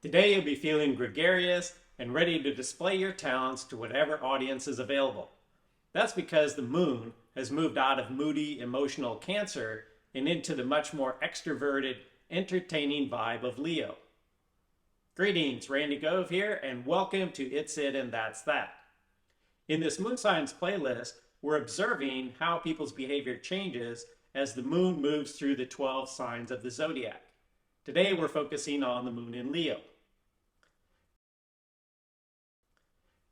Today you'll be feeling gregarious and ready to display your talents to whatever audience is available. That's because the moon has moved out of moody, emotional Cancer and into the much more extroverted, entertaining vibe of Leo. Greetings, Randy Gove here, and welcome to It's It and That's That. In this Moon Signs playlist, we're observing how people's behavior changes as the moon moves through the 12 signs of the zodiac. Today we're focusing on the moon in Leo.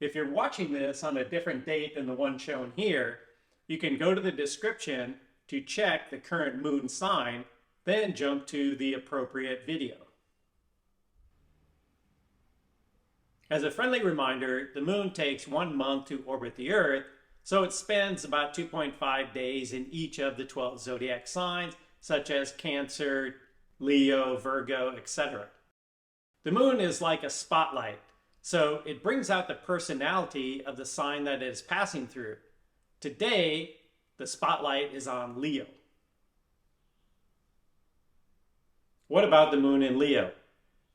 If you're watching this on a different date than the one shown here, you can go to the description to check the current moon sign, then jump to the appropriate video. As a friendly reminder, the moon takes 1 month to orbit the Earth, so it spends about 2.5 days in each of the 12 zodiac signs, such as Cancer, Leo, Virgo, etc. The moon is like a spotlight, so it brings out the personality of the sign that it is passing through. Today, the spotlight is on Leo. What about the moon in Leo?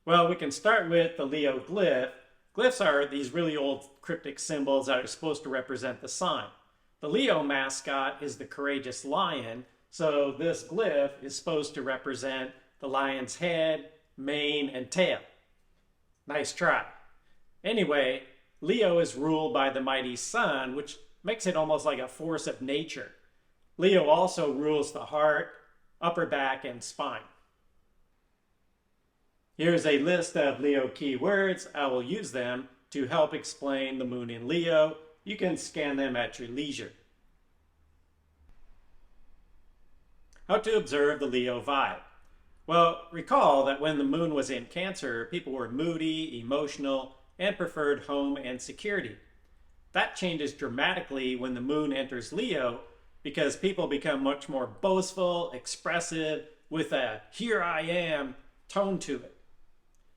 Well, we can start with the Loe Glyph. Glyphs are these really old cryptic symbols that are supposed to represent the sign. The Leo mascot is the courageous lion, so this glyph is supposed to represent the lion's head, mane, and tail. Nice try. Anyway, Leo is ruled by the mighty sun, which makes it almost like a force of nature. Leo also rules the heart, upper back, and spine. Here's a list of Leo keywords. I will use them to help explain the moon in Leo. You can scan them at your leisure. How to observe the Leo vibe. Well, recall that when the moon was in Cancer, people were moody, emotional, and preferred home and security. That changes dramatically when the moon enters Leo because people become much more boastful, expressive, with a "here I am" tone to it.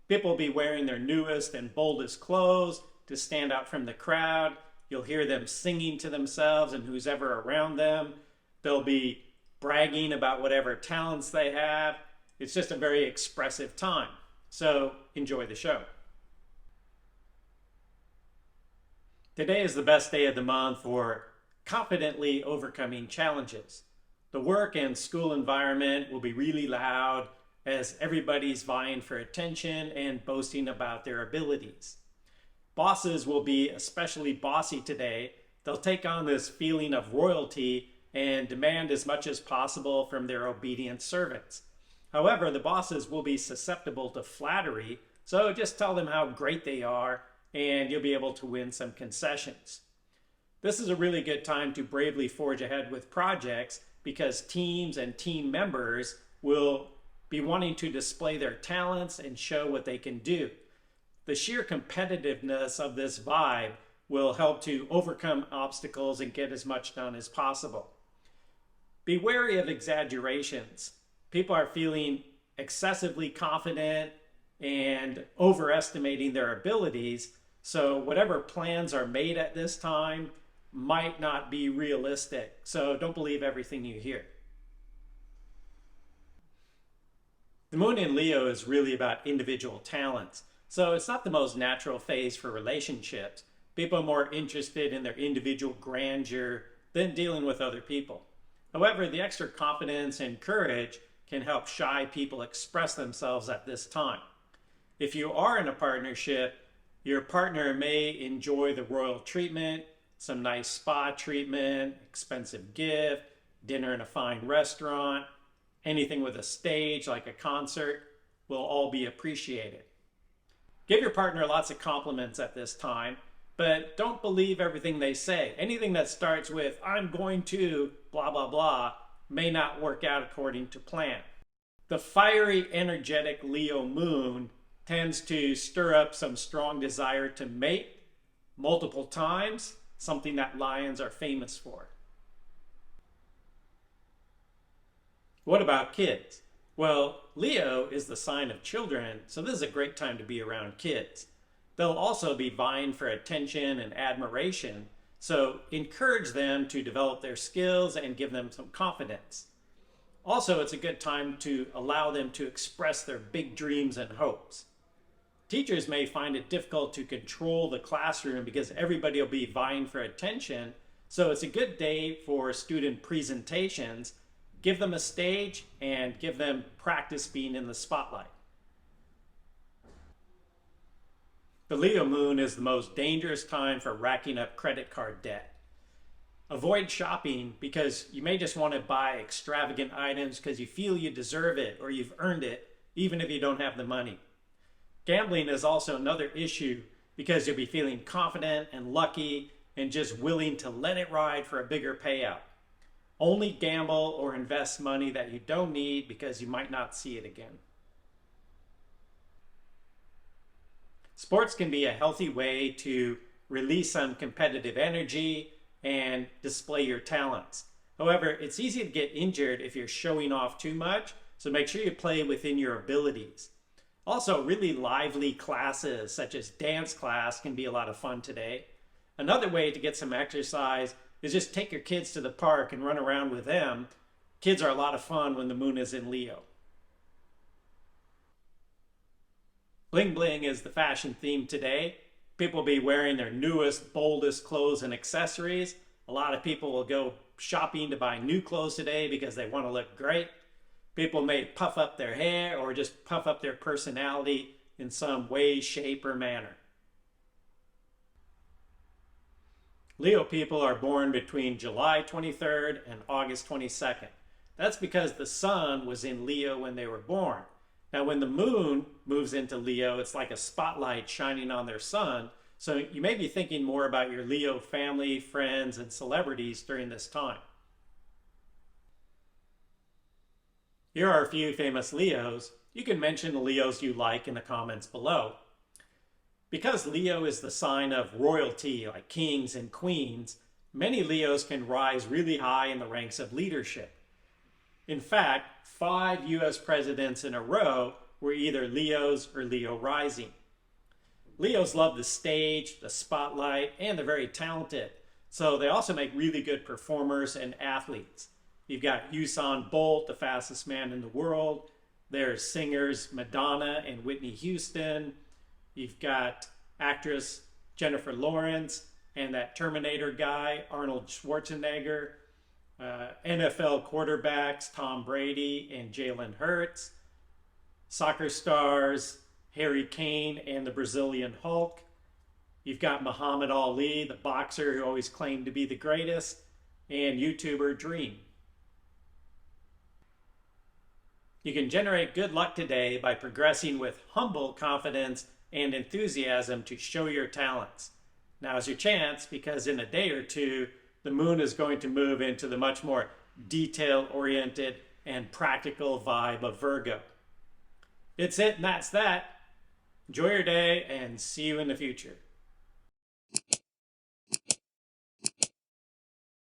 People will be wearing their newest and boldest clothes to stand out from the crowd. You'll hear them singing to themselves and who's ever around them. They'll be bragging about whatever talents they have. It's just a very expressive time. So enjoy the show. Today is the best day of the month for confidently overcoming challenges. The work and school environment will be really loud as everybody's vying for attention and boasting about their abilities. Bosses will be especially bossy today. They'll take on this feeling of royalty and demand as much as possible from their obedient servants. However, the bosses will be susceptible to flattery, so just tell them how great they are and you'll be able to win some concessions. This is a really good time to bravely forge ahead with projects because teams and team members will be wanting to display their talents and show what they can do. The sheer competitiveness of this vibe will help to overcome obstacles and get as much done as possible. Be wary of exaggerations. People are feeling excessively confident and overestimating their abilities, so whatever plans are made at this time might not be realistic. So don't believe everything you hear. The moon in Leo is really about individual talents, so it's not the most natural phase for relationships. People are more interested in their individual grandeur than dealing with other people. However, the extra confidence and courage can help shy people express themselves at this time. If you are in a partnership, your partner may enjoy the royal treatment, some nice spa treatment, expensive gift, dinner in a fine restaurant. Anything with a stage, like a concert, will all be appreciated. Give your partner lots of compliments at this time, but don't believe everything they say. Anything that starts with, "I'm going to blah, blah, blah," may not work out according to plan. The fiery, energetic Leo moon tends to stir up some strong desire to mate multiple times, something that lions are famous for. What about kids? Well, Leo is the sign of children, so this is a great time to be around kids. They'll also be vying for attention and admiration, so encourage them to develop their skills and give them some confidence. Also, it's a good time to allow them to express their big dreams and hopes. Teachers may find it difficult to control the classroom because everybody will be vying for attention. So it's a good day for student presentations. Give them a stage and give them practice being in the spotlight. The Leo moon is the most dangerous time for racking up credit card debt. Avoid shopping because you may just want to buy extravagant items because you feel you deserve it or you've earned it, even if you don't have the money. Gambling is also another issue because you'll be feeling confident and lucky and just willing to let it ride for a bigger payout. Only gamble or invest money that you don't need because you might not see it again. Sports can be a healthy way to release some competitive energy and display your talents. However, it's easy to get injured if you're showing off too much, so make sure you play within your abilities. Also, really lively classes such as dance class can be a lot of fun today. Another way to get some exercise is just take your kids to the park and run around with them. Kids are a lot of fun when the moon is in Leo. Bling bling is the fashion theme today. People will be wearing their newest, boldest clothes and accessories. A lot of people will go shopping to buy new clothes today because they want to look great. People may puff up their hair or just puff up their personality in some way, shape, or manner. Leo people are born between July 23rd and August 22nd. That's because the sun was in Leo when they were born. Now, when the moon moves into Leo, it's like a spotlight shining on their sun. So you may be thinking more about your Leo family, friends, and celebrities during this time. Here are a few famous Leos. You can mention the Leos you like in the comments below. Because Leo is the sign of royalty, like kings and queens, many Leos can rise really high in the ranks of leadership. In fact, 5 U.S. presidents in a row were either Leos or Leo rising. Leos love the stage, the spotlight, and they're very talented. So they also make really good performers and athletes. You've got Usain Bolt, the fastest man in the world. There's singers Madonna and Whitney Houston. You've got actress Jennifer Lawrence and that Terminator guy, Arnold Schwarzenegger. NFL quarterbacks, Tom Brady and Jalen Hurts. Soccer stars, Harry Kane and the Brazilian Hulk. You've got Muhammad Ali, the boxer who always claimed to be the greatest, and YouTuber Dream. You can generate good luck today by progressing with humble confidence and enthusiasm to show your talents. Now's your chance because in a day or two, the moon is going to move into the much more detail-oriented and practical vibe of Virgo. It's it and that's that. Enjoy your day and see you in the future.